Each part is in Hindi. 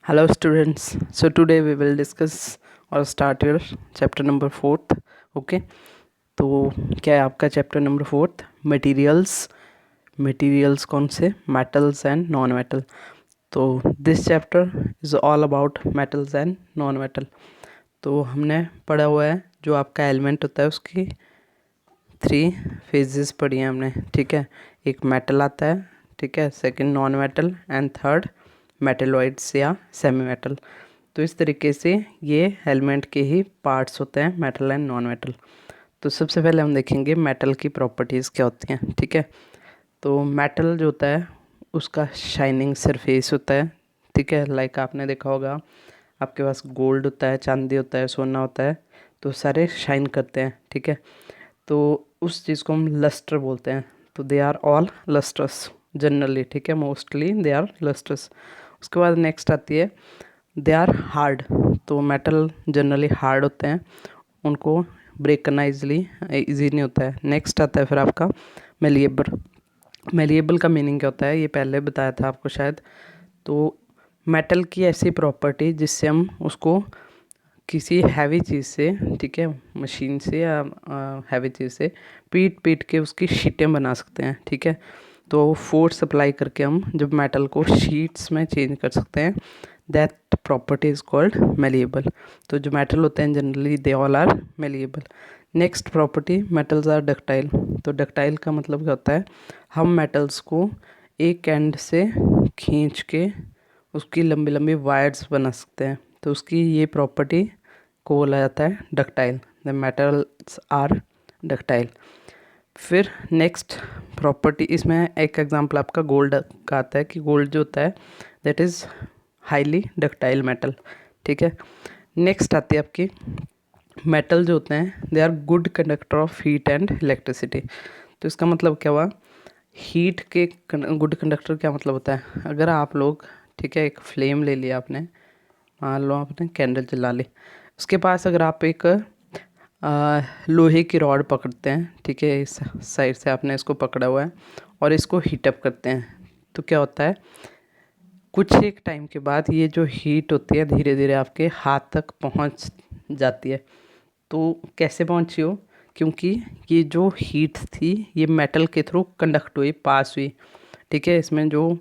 Hello students. So today we will discuss or start your chapter number 4th. Okay. तो क्या है आपका चैप्टर नंबर 4th मटेरियल्स कौन से मेटल्स एंड नॉन मेटल. तो this chapter is all about metals and non metal. तो हमने पढ़ा हुआ है जो आपका एलिमेंट होता है उसकी 3 फेजेस पढ़ी हैं हमने. ठीक है. एक मेटल आता है. ठीक है. Second non metal and third metalloids या सेमी मेटल. तो इस तरीके से ये एलिमेंट के ही पार्ट्स होते हैं मेटल एंड नॉन मेटल. तो सबसे पहले हम देखेंगे मेटल की प्रॉपर्टीज़ क्या होती हैं. ठीक है. तो मेटल जो होता है उसका शाइनिंग सरफेस होता है. ठीक है. लाइक आपने देखा होगा आपके पास गोल्ड होता है, चांदी होता है, सोना होता है, तो सारे शाइन करते हैं. ठीक है. तो उस चीज़ को हम लस्टर बोलते हैं. तो they are all lustres generally. ठीक है. Mostly they are lustres. उसके बाद नेक्स्ट आती है दे आर हार्ड. तो मेटल जनरली हार्ड होते हैं, उनको ब्रेक करना ईजी नहीं होता है. नेक्स्ट आता है फिर आपका मेलिएबल. मेलिएबल का मीनिंग क्या होता है ये पहले बताया था आपको शायद. तो मेटल की ऐसी प्रॉपर्टी जिससे हम उसको किसी हैवी चीज़ से, ठीक है, मशीन से या हैवी चीज़ से पीट के उसकी शीटें बना सकते हैं. ठीक है. तो फोर्स अप्लाई करके हम जब मेटल को शीट्स में चेंज कर सकते हैं, that property is called malleable. तो जो मेटल होते हैं generally they all are malleable. Next property metals are ductile. तो डक्टाइल का मतलब क्या होता है, हम मेटल्स को एक एंड से खींच के उसकी लंबी लंबी वायर्स बना सकते हैं. तो उसकी ये प्रॉपर्टी को बोला जाता है ductile. The metals are ductile. फिर नेक्स्ट प्रॉपर्टी, इसमें एक एग्जांपल आपका गोल्ड का आता है कि गोल्ड जो होता है that is highly ductile metal. ठीक है. नेक्स्ट आती है आपकी मेटल जो होते हैं they are good conductor of heat and electricity. तो इसका मतलब क्या हुआ, हीट के गुड कंडक्टर क्या मतलब होता है, अगर आप लोग, ठीक है, एक फ्लेम ले लिया आपने, मान लो आपने कैंडल जला ली, उसके पास अगर आप एक लोहे की रॉड पकड़ते हैं, ठीक है, इस साइड से आपने इसको पकड़ा हुआ है और इसको हीटअप करते हैं, तो क्या होता है कुछ एक टाइम के बाद ये जो हीट होती है धीरे धीरे आपके हाथ तक पहुंच जाती है. तो कैसे पहुंची हो, क्योंकि ये जो हीट थी ये मेटल के थ्रू कंडक्ट हुई, पास हुई. ठीक है. इसमें जो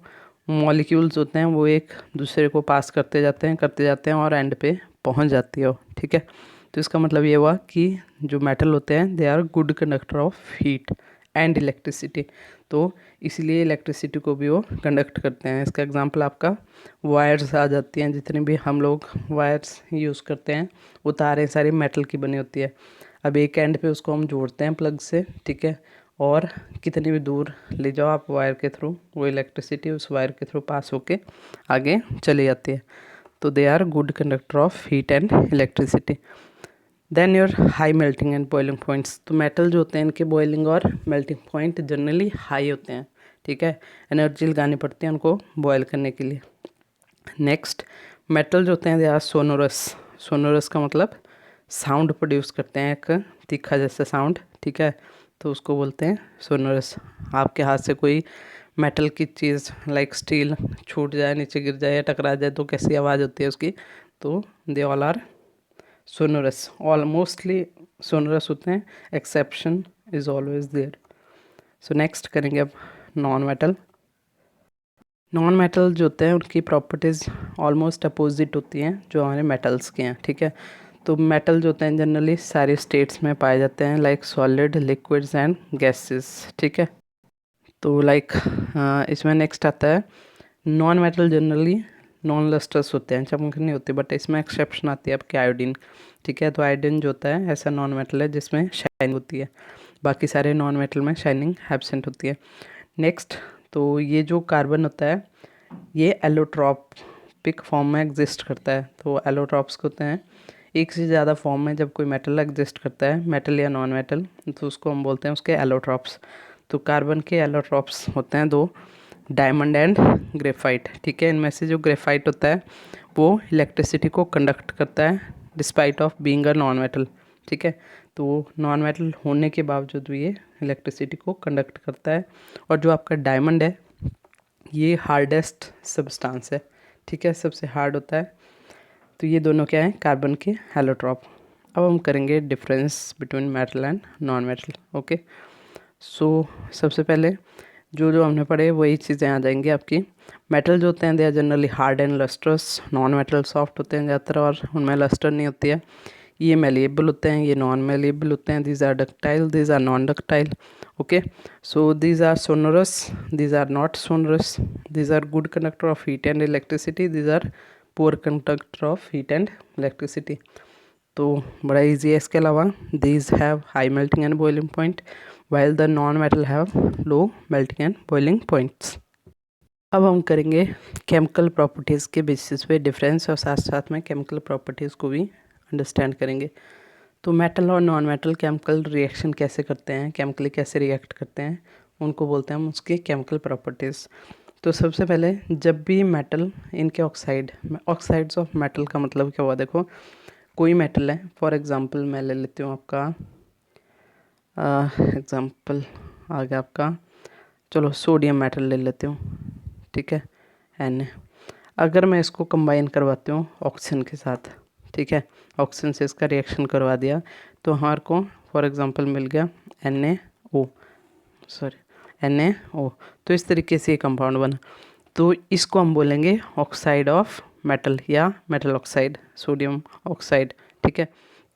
मॉलिक्यूल्स होते हैं वो एक दूसरे को पास करते जाते हैं और एंड पे पहुंच जाती है. ठीक है. तो इसका मतलब ये हुआ कि जो मेटल होते हैं they are good conductor of heat and electricity. तो इसलिए इलेक्ट्रिसिटी को भी वो कंडक्ट करते हैं. इसका एग्जांपल आपका वायर्स आ जाती हैं. जितनी भी हम लोग वायर्स यूज़ करते हैं वो तारें सारी मेटल की बनी होती है. अब एक एंड पे उसको हम जोड़ते हैं प्लग से. ठीक है. और कितनी भी दूर ले जाओ आप वायर के थ्रू, वो इलेक्ट्रिसिटी उस वायर के थ्रू पास होके आगे चली जाती है. तो they are good conductor of heat and electricity. Then your high melting and boiling points. तो मेटल जो होते हैं इनके बॉइलिंग और मेल्टिंग पॉइंट जनरली हाई होते हैं. ठीक है. एनर्जी लगानी पड़ती है उनको बॉयल करने के लिए. नेक्स्ट मेटल जो होते हैं दे आर सोनोरस. सोनोरस का मतलब साउंड प्रोड्यूस करते हैं, एक तीखा जैसा साउंड. ठीक है. तो उसको बोलते हैं सोनोरस. आपके हाथ से कोई मेटल की चीज़ लाइक स्टील छूट जाए, नीचे गिर जाए या टकरा जाए तो कैसी आवाज़ होती है उसकी. तो they all are sonorous. All mostly sonorous होते हैं, exception is always there. So next करेंगे अब नॉन मेटल. नॉन मेटल जो होते हैं उनकी प्रॉपर्टीज़ ऑलमोस्ट अपोजिट होती हैं जो हमारे मेटल्स के हैं. ठीक है. तो मेटल जो होते हैं जनरली सारे स्टेट्स में पाए जाते हैं, like solid, liquids and gases. ठीक है. तो लाइक इसमें नेक्स्ट आता है नॉन मेटल जनरली नॉन लस्टर्स होते हैं, चमक नहीं होती, बट इसमें एक्सेप्शन आती है आपकी आयोडीन. ठीक है. तो आयोडीन जो होता है ऐसा नॉन मेटल है जिसमें शाइनिंग होती है, बाकी सारे नॉन मेटल में शाइनिंग एब्सेंट होती है. नेक्स्ट, तो ये जो कार्बन होता है ये एलोट्रॉपिक फॉर्म में एग्जिस्ट करता है. तो एलोट्रॉप्स होते हैं एक से ज़्यादा फॉर्म में जब कोई मेटल एग्जिस्ट करता है, मेटल या नॉन मेटल, तो उसको हम बोलते हैं उसके एलोट्रॉप्स. तो कार्बन के एलोट्रॉप्स होते हैं 2, डायमंड एंड ग्रेफाइट. ठीक है. इनमें से जो ग्रेफाइट होता है वो इलेक्ट्रिसिटी को कंडक्ट करता है despite of being a non metal. ठीक है. तो वो नॉन मेटल होने के बावजूद भी ये इलेक्ट्रिसिटी को कंडक्ट करता है. और जो आपका डायमंड है ये हार्डेस्ट सब्सटेंस है. ठीक है, सबसे हार्ड होता है। तो ये दोनों क्या हैं, कार्बन के हेलोट्रॉप। अब हम करेंगे difference between metal and non metal. Okay, so सबसे पहले जो जो हमने पढ़े वही चीज़ें आ जाएंगी आपकी। मेटल जो होते हैं they are generally hard and lustrous, non metal soft होते हैं ज़्यादातर और उनमें लस्टर नहीं होती है। ये मेलिएबल होते हैं, ये नॉन मेलिएबल होते हैं। These are ductile, these are non ductile. Okay, so these are sonorous, these are not sonorous. These are good conductor of heat and electricity, these are poor conductor of heat and electricity. तो बड़ा ईजी है। इसके अलावा these have high melting and boiling point while the non metal have low melting and boiling points. अब हम करेंगे केमिकल प्रॉपर्टीज़ के बेसिस पे डिफरेंस और साथ साथ में केमिकल प्रॉपर्टीज़ को भी अंडरस्टैंड करेंगे। तो मेटल और नॉन मेटल केमिकल रिएक्शन कैसे करते हैं, केमिकली कैसे रिएक्ट करते हैं, उनको बोलते हैं हम उसकी केमिकल प्रॉपर्टीज़। तो सबसे पहले जब भी मेटल इनके ऑक्साइड्स ऑफ मेटल का मतलब क्या हुआ, देखो कोई मेटल है, फॉर एग्जांपल मैं ले लेती हूँ आपका एग्जांपल आ गया आपका, चलो सोडियम मेटल ले लेती हूँ, ठीक है, Na। अगर मैं इसको कंबाइन करवाती हूँ ऑक्सीजन के साथ, ठीक है, ऑक्सीजन से इसका रिएक्शन करवा दिया तो हमारे को फॉर एग्जांपल मिल गया NaO, NaO। तो इस तरीके से ये कंपाउंड बना, तो इसको हम बोलेंगे ऑक्साइड ऑफ मेटल या मेटल ऑक्साइड, सोडियम ऑक्साइड, ठीक है।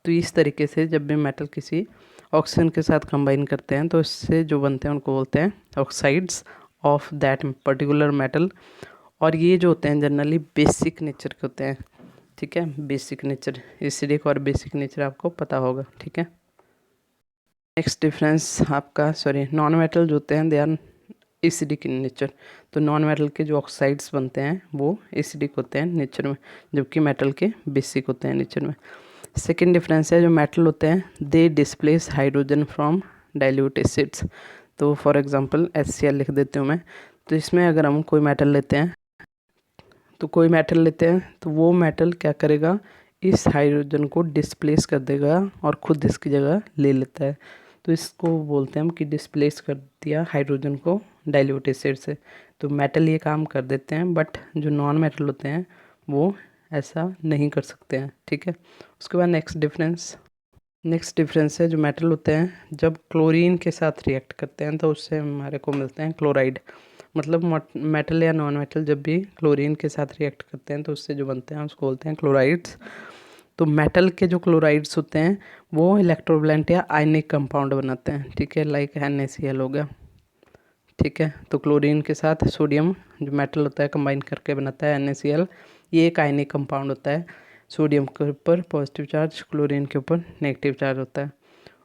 तो इस तरीके से जब भी मेटल किसी ऑक्सीजन के साथ कंबाइन करते हैं तो इससे जो बनते हैं उनको बोलते हैं oxides of that particular metal. और ये जो होते हैं जनरली बेसिक नेचर के होते हैं, ठीक है, बेसिक नेचर, एसिडिक और बेसिक नेचर आपको पता होगा, ठीक है। नेक्स्ट डिफरेंस आपका नॉन मेटल जो होते हैं they are acidic in nature. तो नॉन मेटल के जो ऑक्साइड्स बनते हैं वो एसिडिक होते हैं नेचर में, जबकि मेटल के बेसिक होते हैं नेचर में। सेकेंड डिफरेंस है जो मेटल होते हैं they displace hydrogen from dilute acids. तो फॉर एग्जांपल HCl लिख देती हूँ मैं। तो इसमें अगर हम कोई मेटल लेते हैं तो वो मेटल क्या करेगा, इस हाइड्रोजन को डिस्प्लेस कर देगा और खुद इसकी जगह ले लेता है। तो इसको बोलते हैं हम कि डिस्प्लेस कर दिया हाइड्रोजन को डाइल्यूट एसिड से। तो मेटल ये काम कर देते हैं, बट जो नॉन मेटल होते हैं वो ऐसा नहीं कर सकते हैं, ठीक है। उसके बाद नेक्स्ट डिफरेंस है जो मेटल होते हैं जब क्लोरीन के साथ रिएक्ट करते हैं तो उससे हमारे को मिलते हैं क्लोराइड। मतलब मेटल या नॉन मेटल जब भी क्लोरीन के साथ रिएक्ट करते हैं तो उससे जो बनते हैं उसको बोलते हैं क्लोराइड्स। तो मेटल के जो क्लोराइड्स होते हैं वो इलेक्ट्रोवलेंट या आयनिक कंपाउंड बनाते हैं, ठीक है, लाइक NaCl हो गया, ठीक है। तो क्लोरीन के साथ सोडियम जो मेटल होता है कंबाइन करके बनाता है NaCl। ये एक आयनिक कंपाउंड होता है, सोडियम के ऊपर पॉजिटिव चार्ज, क्लोरीन के ऊपर नेगेटिव चार्ज होता है।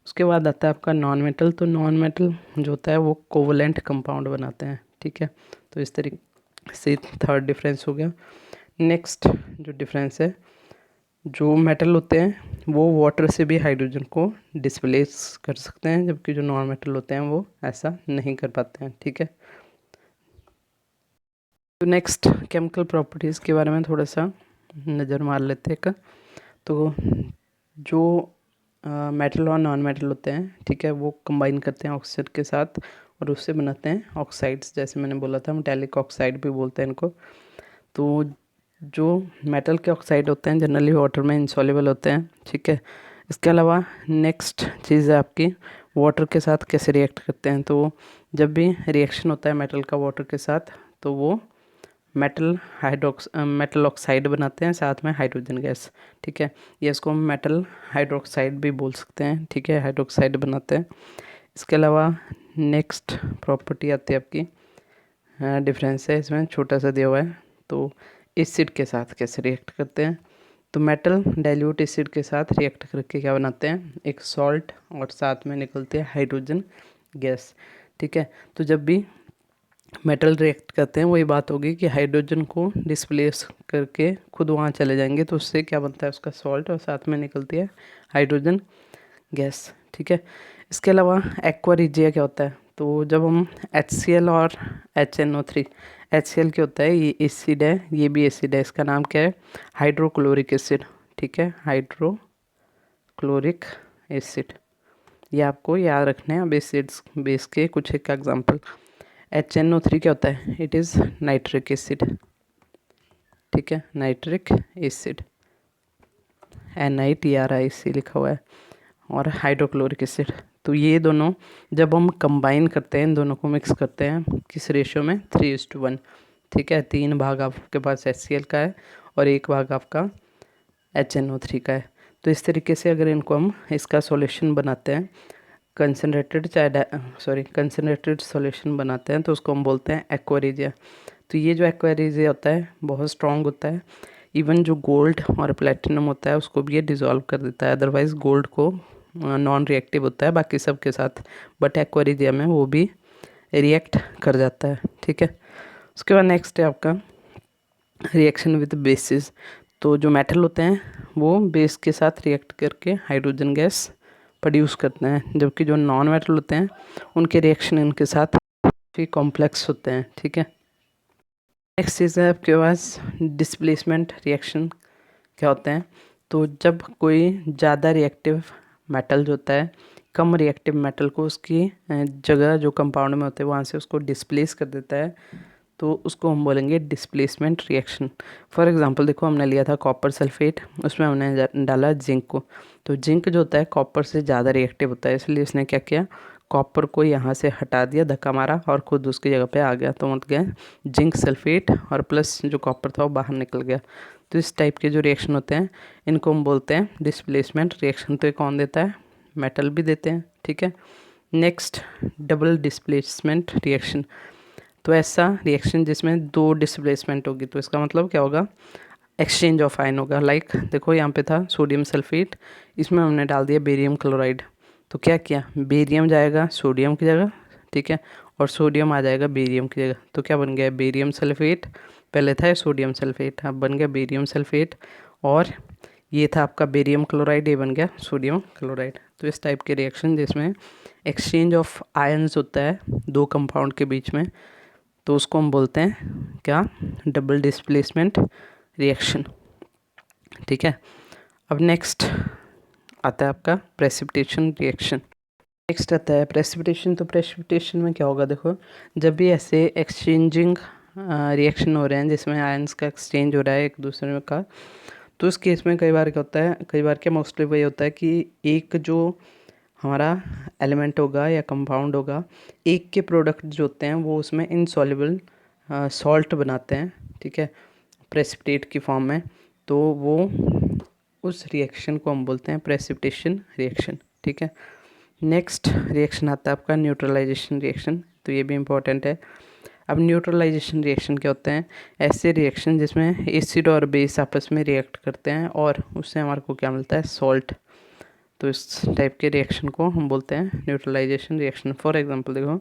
उसके बाद आता है आपका नॉन मेटल। तो नॉन मेटल जो होता है वो कोवलेंट कंपाउंड बनाते हैं, ठीक है। तो इस तरीके से थर्ड डिफरेंस हो गया। नेक्स्ट जो डिफरेंस है, जो मेटल होते हैं वो वाटर से भी हाइड्रोजन को डिस्प्लेस कर सकते हैं, जबकि जो नॉन मेटल होते हैं वो ऐसा नहीं कर पाते हैं, ठीक है। तो नेक्स्ट केमिकल प्रॉपर्टीज़ के बारे में थोड़ा सा नज़र मार लेते हैं। तो जो मेटल और नॉन मेटल होते हैं, ठीक है, वो कंबाइन करते हैं ऑक्सीजन के साथ और उससे बनाते हैं ऑक्साइड्स, जैसे मैंने बोला था मेटेलिक ऑक्साइड भी बोलते हैं इनको। तो जो मेटल के ऑक्साइड होते हैं जनरली वाटर में इंसॉल्युबल होते हैं, ठीक है। इसके अलावा नेक्स्ट चीज़ है आपकी वाटर के साथ कैसे रिएक्ट करते हैं। तो जब भी रिएक्शन होता है मेटल का वाटर के साथ तो वो मेटल ऑक्साइड बनाते हैं, साथ में हाइड्रोजन गैस, ठीक है। ये इसको हम मेटल हाइड्रोक्साइड भी बोल सकते हैं, ठीक है, हाइड्रोक्साइड बनाते हैं। इसके अलावा नेक्स्ट प्रॉपर्टी आती है आपकी, डिफरेंस है इसमें छोटा सा दिया हुआ है। तो एसिड के साथ कैसे रिएक्ट करते हैं। तो मेटल डाइल्यूट एसिड के साथ रिएक्ट करके क्या बनाते हैं, एक सॉल्ट और साथ में निकलती है हाइड्रोजन गैस, ठीक है। तो जब भी मेटल रिएक्ट करते हैं वही बात होगी कि हाइड्रोजन को डिस्प्लेस करके खुद वहाँ चले जाएंगे, तो उससे क्या बनता है उसका सॉल्ट और साथ में निकलती है हाइड्रोजन गैस, ठीक है। इसके अलावा एक्वा रिजिया क्या होता है। तो जब हम HCl और HNO3, HCl क्या होता है, ये एसिड है, ये भी एसिड है, इसका नाम क्या है, हाइड्रोक्लोरिक एसिड, ठीक है, हाइड्रोक्लोरिक एसिड। ये आपको याद रखना है। अब एसिड्स बेस के कुछ एक एग्जांपल, HNO3 क्या होता है, इट इज़ नाइट्रिक एसिड, ठीक है, नाइट्रिक एसिड, NiTRiC लिखा हुआ है, और हाइड्रोक्लोरिक एसिड। तो ये दोनों जब हम कंबाइन करते हैं, इन दोनों को मिक्स करते हैं किस रेशियो में, 3:1। ठीक है, 3 भाग आपके पास HCl का है और 1 भाग आपका HNO3 का है। तो इस तरीके से अगर इनको हम इसका सॉल्यूशन बनाते हैं, कंसनट्रेटेड सॉल्यूशन बनाते हैं, तो उसको हम बोलते हैं एक्वा। तो ये जो एक्वा होता है बहुत स्ट्रॉन्ग होता है, इवन जो गोल्ड और प्लेटिनम होता है उसको भी ये डिज़ोल्व कर देता है। अदरवाइज़ गोल्ड को नॉन रिएक्टिव होता है बाकी सब के साथ, बट एक्वा में वो भी रिएक्ट कर जाता है। ठीक है, उसके बाद नेक्स्ट है आपका रिएक्शन विद बेसिस। तो जो मेटल होते हैं वो बेस के साथ रिएक्ट करके हाइड्रोजन गैस प्रोड्यूस करते हैं, जबकि जो नॉन मेटल होते हैं उनके रिएक्शन इनके साथ काफ़ी कॉम्प्लेक्स होते हैं। ठीक है, नेक्स्ट चीज़ है आपके पास डिस्प्लेसमेंट रिएक्शन क्या होते हैं। तो जब कोई ज़्यादा रिएक्टिव मेटल जो होता है कम रिएक्टिव मेटल को उसकी जगह जो कंपाउंड में होते हैं वहाँ से उसको डिस्प्लेस कर देता है, तो उसको हम बोलेंगे डिस्प्लेसमेंट रिएक्शन। फॉर एग्जांपल देखो, हमने लिया था कॉपर सल्फेट, उसमें हमने डाला जिंक को। तो जिंक जो होता है कॉपर से ज़्यादा रिएक्टिव होता है, इसलिए इसने क्या किया, कॉपर को यहाँ से हटा दिया, धक्का मारा और खुद उसकी जगह पे आ गया। तो मतलब गया जिंक सल्फेट और प्लस जो कॉपर था वो बाहर निकल गया। तो इस टाइप के जो रिएक्शन होते हैं इनको हम बोलते हैं डिस्प्लेसमेंट रिएक्शन। तो ये कौन देता है, मेटल भी देते हैं। ठीक है, नेक्स्ट डबल डिस्प्लेसमेंट रिएक्शन। तो ऐसा रिएक्शन जिसमें 2 डिस्प्लेसमेंट होगी, तो इसका मतलब क्या होगा, एक्सचेंज ऑफ आयन होगा। लाइक देखो यहाँ पे था सोडियम सल्फेट, इसमें हमने डाल दिया बेरियम क्लोराइड। तो क्या किया, बेरियम जाएगा सोडियम की जगह, ठीक है, और सोडियम आ जाएगा बेरियम की जगह। तो क्या बन गया, बेरियम सल्फेट। पहले था सोडियम सल्फेट, अब बन गया बेरियम सल्फेट, और ये था आपका बेरियम क्लोराइड, ये बन गया सोडियम क्लोराइड। तो इस टाइप के रिएक्शन जिसमें एक्सचेंज ऑफ आयन्स होता है 2 कंपाउंड के बीच में, तो उसको हम बोलते हैं क्या, डबल डिस्प्लेसमेंट रिएक्शन। ठीक है, अब नेक्स्ट आता है आपका प्रेसिपिटेशन रिएक्शन। नेक्स्ट आता है प्रेसिपिटेशन। तो प्रेसिपिटेशन में क्या होगा, देखो जब भी ऐसे एक्सचेंजिंग रिएक्शन हो रहे हैं जिसमें आयंस का एक्सचेंज हो रहा है एक दूसरे में का, तो इस केस में कई बार क्या होता है, कई बार क्या मोस्टली वही होता है कि एक जो हमारा एलिमेंट होगा या कंपाउंड होगा, एक के प्रोडक्ट जो होते हैं वो उसमें इनसॉल्युबल सॉल्ट बनाते हैं। ठीक है, प्रेसिपिटेट की फॉर्म में, तो वो उस रिएक्शन को हम बोलते हैं प्रेसिपिटेशन रिएक्शन। ठीक है, नेक्स्ट रिएक्शन आता है आपका न्यूट्रलाइजेशन रिएक्शन। तो ये भी इम्पोर्टेंट है। अब न्यूट्रलाइजेशन रिएक्शन क्या होते हैं, ऐसे रिएक्शन जिसमें एसिड और बेस आपस में रिएक्ट करते हैं और उससे हमारे को क्या मिलता है, सॉल्ट। तो इस टाइप के रिएक्शन को हम बोलते हैं न्यूट्रलाइजेशन रिएक्शन। फॉर एग्जांपल देखो,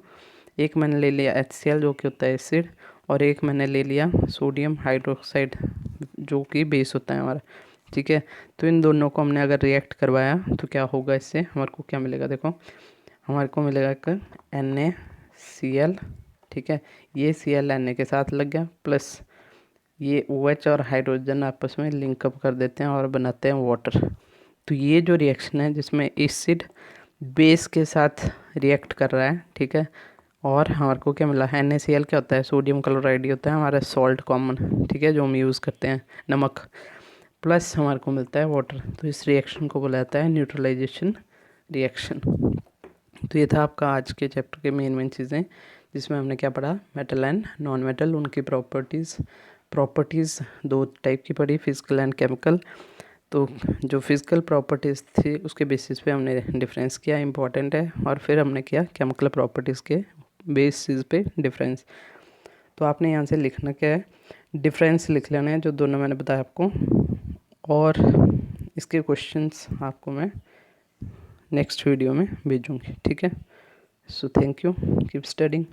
एक मैंने ले लिया HCl जो कि होता है एसिड, और एक मैंने ले लिया सोडियम हाइड्रोक्साइड जो कि बेस होता है हमारा। ठीक है, तो इन दोनों को हमने अगर रिएक्ट करवाया तो क्या होगा, इससे हमारे को क्या मिलेगा, देखो हमारे को मिलेगा एक NaCl। ठीक है, ये Cl Na के साथ लग गया, प्लस ये OH और हाइड्रोजन आपस में लिंकअप कर देते हैं और बनाते हैं वाटर। तो ये जो रिएक्शन है जिसमें एसिड बेस के साथ रिएक्ट कर रहा है, ठीक है, और हमारे को क्या मिला, NaCl क्या होता है, सोडियम क्लोराइड ही होता है हमारा सॉल्ट कॉमन, ठीक है, जो हम यूज़ करते हैं, नमक, प्लस हमारे को मिलता है वाटर। तो इस रिएक्शन को बोला जाता है न्यूट्रलाइजेशन रिएक्शन। तो ये था आपका आज के चैप्टर के मेन चीज़ें, जिसमें हमने क्या पढ़ा, मेटल एंड नॉन मेटल, उनकी प्रॉपर्टीज़ 2 टाइप की पढ़ी, फिजिकल एंड केमिकल। तो जो फिज़िकल प्रॉपर्टीज़ थी उसके बेसिस पे हमने डिफरेंस किया, इंपॉर्टेंट है, और फिर हमने किया केमिकल प्रॉपर्टीज़ के बेसिस पे डिफरेंस। तो आपने यहाँ से लिखना क्या है, डिफरेंस लिख लेना है जो दोनों मैंने बताया आपको, और इसके क्वेश्चंस आपको मैं नेक्स्ट वीडियो में भेजूँगी। ठीक है, so thank you, keep studying.